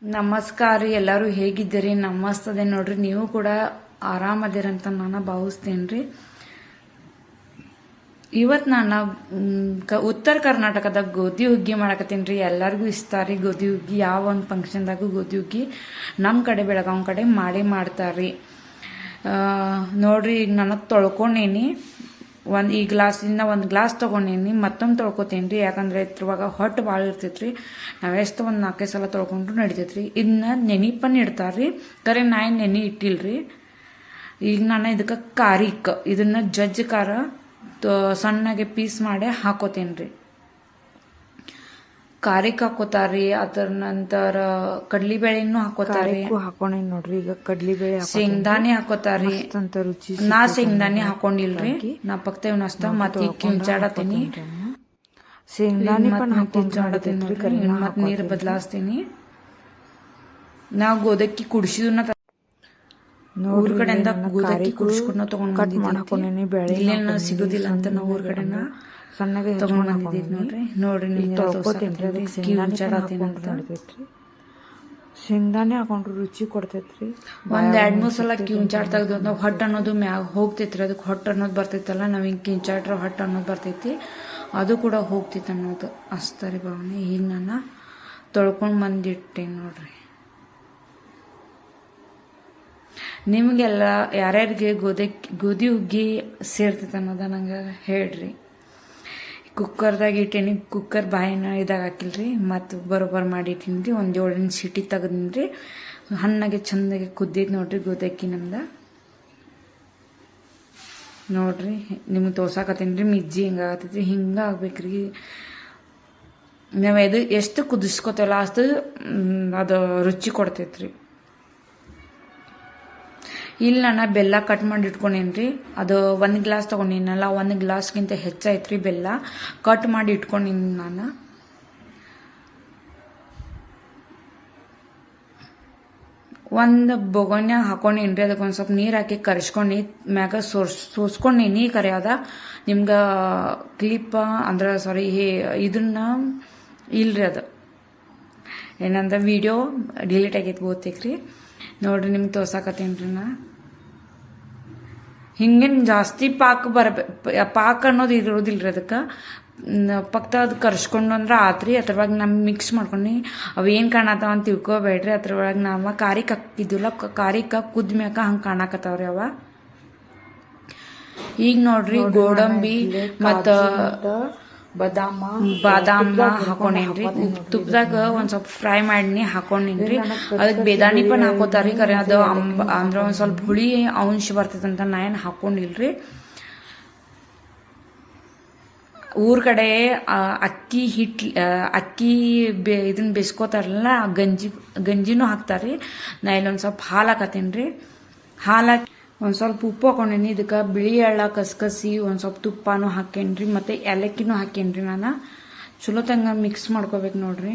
ನಮಸ್ಕಾರ ರೀ. ಎಲ್ಲರೂ ಹೇಗಿದ್ದೀರಿ? ನಮಸ್ತದೆ ನೋಡ್ರಿ. ನೀವು ಕೂಡ ಆರಾಮದಿರಂತ ನಾನು ಭಾವಿಸ್ತೇನೆ. ಇವತ್ತು ನಾನು ಉತ್ತರ ಕರ್ನಾಟಕದಾಗ ಗೋಧಿ ಹುಗ್ಗಿ ಮಾಡಕತ್ತೀನಿ ರೀ. ಎಲ್ಲರಿಗೂ ಇಷ್ಟ ರೀ ಗೋಧಿ ಹುಗ್ಗಿ. ಯಾವ ಒಂದು ಫಂಕ್ಷನ್ದಾಗೂ ಗೋಧಿ ಹುಗ್ಗಿ ನಮ್ಮ ಕಡೆ ಬೆಳಗಾವಿ ಕಡೆ ಮಾಡ್ತಾರ್ರಿ. ನೋಡ್ರಿ, ಈಗ ನಾನು ತೊಳ್ಕೊಂಡೇನಿ. ಈ ಗ್ಲಾಸಿಂದ ಒಂದು ಗ್ಲಾಸ್ ತೊಗೊಂಡೇನಿ. ಮತ್ತೊಂದು ತೊಳ್ಕೊತೀನಿ ರೀ. ಯಾಕಂದ್ರೆ ಇದ್ರವಾಗ ಹೊಟ್ಟು ಭಾಳ ಇರ್ತೈತ್ರಿ. ನಾವೆಷ್ಟು ಒಂದು 4-5 ಸಲ ತೊಳ್ಕೊಂಡ್ರು ನಡಿತೈತ್ರಿ. ಇದನ್ನ ನೆನಿಪನ್ ಇಡ್ತಾರ್ರಿ. ಕರೆ ನಾ ನೆನಿ ಇಟ್ಟಿಲ್ರಿ. ಈಗ ನಾನು ಇದಕ್ಕೆ ಇದನ್ನ ಜಜ್ಜ ಖಾರ ಸಣ್ಣಗೆ ಪೀಸ್ ಮಾಡಿ ಹಾಕೋತೇನೆ ರೀ. ಖಾರಕ್ಕೆ ಹಾಕೋತಾರ್ರಿ. ಅದರ ನಂತರ ಕಡ್ಲಿಬೇಳೆನೂ ಹಾಕೋತಾರ್ರಿ. ಹಾಕೊಂಡೇನಿ ನೋಡ್ರಿ. ಈಗ ಕಡ್ಲಿಬೇಳೆ ಶೇಂಗ್ದಾನಿ ಹಾಕೋತಾರ್ರಿ. ರುಚಿ ನಾ ಶೇಂಗ್ದಾನಿ ಹಾಕೊಂಡಿಲ್ರಿ. ನಾ ಪಕ್ತೇವ್ ನಷ್ಟ ಮತ್ತೆ ಕಿಂಚಾಡತೀನಿ. ಶೇಂಗ್ದಾನಿ ಮತ್ ನೀರು ಬದಲಾಸ್ತೀನಿ. ನಾವು ಗೋದಕ್ಕಿ ಕುಡಿಸಿದನ್ನ ಊರ್ ಕಡೆಯಿಂದ ಗೋದಕ್ಕಿ ಕುಡಿಸ್ಕೊಂಡು ತಗೊಂಡ್ ಬಂದಿದ್ದೀನಿ. ಇಲ್ಲೇನ ಸಿಗೋದಿಲ್ಲ ಅಂತ ನಾವು ಊರ್ ಕಡೆನ ಸಣ್ಣಗೆ ತಗೊಂಡ್ ಬಂದಿದ್ದೀವಿ ನೋಡ್ರಿ. ಶೇಂಗ್ದಾನೆ ಹಾಕೊಂಡ್ರು ರುಚಿ ಕೊಡ್ತೈತ್ರಿ. 1-2-3 ಸಲ ಕಿಂಚಾಡ್ ತೆಗ್ದು ಹೊಟ್ಟು ಅನ್ನೋದು ಮ್ಯಾಗ ಹೋಗ್ತೈತ್ರಿ. ಅದಕ್ಕೆ ಹೊಟ್ಟು ಅನ್ನೋದು ಬರ್ತೈತಲ್ಲ, ನಾವ್ ಹಿಂಗ್ ಕಿಂಚಾಡ್ರ ಹೊಟ್ಟು ಅನ್ನೋದು ಬರ್ತೈತಿ. ಅದು ಕೂಡ ಹೋಗ್ತೈತಿ ಅನ್ನೋದು ಅಷ್ಟರಿ ಭಾವನೆ. ಈಗ ನಾನು ತೊಳ್ಕೊಂಡ್ ಬಂದಿಟ್ಟೇನಿ ನೋಡ್ರಿ. ನಿಮ್ಗೆಲ್ಲ ಯಾರ್ಯಾರಿಗೆ ಗೋಧಿ ಹುಗ್ಗಿ ಸೇರ್ತೈತೆ ಅನ್ನೋದ ನಂಗೆ ಹೇಳ್ರಿ. ಕುಕ್ಕರ್ದಾಗ ಇಟ್ಟೇನಿ. ಕುಕ್ಕರ್ ಬಾಯಿನ ಇದಾಗ ಹಾಕಿಲ್ರಿ. ಮತ್ತು ಬರೋಬ್ಬರ ಮಾಡಿ ಇಟ್ಟೀನಿ. ಒಂದು 7 ಸೀಟಿ ತೆಗದಿನ್ರಿ. ಹಣ್ಣಾಗೆ ಚಂದಾಗೆ ಕುದ್ದೈತಿ ನೋಡ್ರಿ ಗೋದಕ್ಕಿ ನಮ್ದ. ನೋಡ್ರಿ, ನಿಮ್ಗೆ ತೋರ್ಸಾಕತ್ತೀನಿ. ಮಿಜ್ಜಿ ಹಿಂಗಾಗತೈತಿ. ಹಿಂಗ ಆಗ್ಬೇಕ್ರಿ. ನಾವು ಎಷ್ಟು ಕುದಿಸ್ಕೋತೇವಲ್ಲ ಅಷ್ಟು ಅದು ರುಚಿ ಕೊಡ್ತೈತ್ರಿ. ಇಲ್ಲಿ ನಾನು ಬೆಲ್ಲ ಕಟ್ ಮಾಡಿ ಇಟ್ಕೊಂಡೇನ್ರಿ. ಅದು 1 ಗ್ಲಾಸ್ ತಗೊಂಡಿನಲ್ಲ, 1 ಗ್ಲಾಸ್ಗಿಂತ ಹೆಚ್ಚಾಯ್ತ್ರಿ ಬೆಲ್ಲ. ಕಟ್ ಮಾಡಿ ಇಟ್ಕೊಂಡಿನಿ ನಾನು. ಒಂದು ಬೊಗನ್ಯಾಗ ಹಾಕೊಂಡೇನ್ರಿ. ಅದಕ್ಕೆ ಒಂದು ಸ್ವಲ್ಪ ನೀರು ಹಾಕಿ ಕರಿಸ್ಕೊಂಡು ಮ್ಯಾಗ ಸೋಸ್ಕೊಂಡೇನಿ. ಕರಿಯಾದ ನಿಮ್ಗೆ ಕ್ಲಿಪ್ ಅಂದ್ರೆ ಸಾರಿ ಇದನ್ನ ಇಲ್ರಿ, ಅದು ಏನಂದ್ರೆ ವಿಡಿಯೋ ಡಿಲೀಟ್ ಆಗೈತಿ ಬೋತೇಕ್ರಿ. ನೋಡ್ರಿ, ನಿಮ್ಗೆ ತೋರ್ಸಾಕತ್ತೇನ್ರಿ. ನಾ ಹಿಂಗೇನು ಜಾಸ್ತಿ ಪಾಕ ಅನ್ನೋದು ಇರೋದಿಲ್ರಿ. ಅದಕ್ಕೆ ಪಕ್ತ ಅದು ಕರ್ಸ್ಕೊಂಡು ಅಂದ್ರೆ ಆತ್ರಿ. ಅದ್ರೊಳಗೆ ನಮ್ ಮಿಕ್ಸ್ ಮಾಡ್ಕೊಂಡು ಅವೇನು ಕಾಣತಾವ ಅಂತ ತಿಳ್ಕೊಬೇಡ್ರಿ. ಅದ್ರೊಳಗೆ ನಾವು ಖಾರಿಕ್ ಹಾಕಿದ್ವಿಲ್ಲ, ಖಾರಿಕ ಕುದ್ಮ್ಯಾಕ ಹಂಗೆ ಕಾಣಕತ್ತಾವ್ರಿ ಅವ. ಈಗ ನೋಡ್ರಿ, ಗೋಡಂಬಿ ಮತ್ತು ಬಾದಾಮ ಹಾಕೊಂಡೇನ್ರಿ. ತುಪ್ಪದಾಗ ಒಂದ್ ಸ್ವಲ್ಪ ಫ್ರೈ ಮಾಡಿ ಹಾಕೊಂಡೇನ್ರಿ. ಅದಕ್ಕೆ ಬೇದಾನಿ ಪನ್ ಹಾಕೋತಾರ್ರಿ. ಕರೆ ಅದು ಅಂದ್ರೆ ಒಂದ್ ಸ್ವಲ್ಪ ಹುಳಿ ಅಂಶ ಬರ್ತೈತಂತ ನಾ ಏನ್ ಹಾಕೊಂಡಿಲ್ರಿ. ಊರ್ ಕಡೆ ಅಕ್ಕಿ ಇದನ್ನ ಬೇಯಿಸ್ಕೋತಾರಲ್ಲ, ಗಂಜಿನೂ ಹಾಕ್ತಾರ್ರಿ. ನಾ ಇಲ್ಲೊಂದ್ ಸ್ವಲ್ಪ ಹಾಲು ಹಾಕತ್ತೇನ್ರಿ. ಹಾಲು ಹಾಕಿ ಒಂದ್ ಸ್ವಲ್ಪ ಉಪ್ಪು ಹಾಕೊಂಡೇನಿ. ಇದಕ್ಕೆ ಬಿಳಿ ಎಳ್ಳ ಕಸ್ಕಸಿ ಒಂದ್ ಸ್ವಲ್ಪ ತುಪ್ಪನೂ ಹಾಕೇನ್ರಿ. ಮತ್ತೆ ಏಲಕ್ಕಿನೂ ಹಾಕೇನ್ರಿ. ನಾನು ಚಲೋ ತಂಗ ಮಿಕ್ಸ್ ಮಾಡ್ಕೋಬೇಕು ನೋಡ್ರಿ.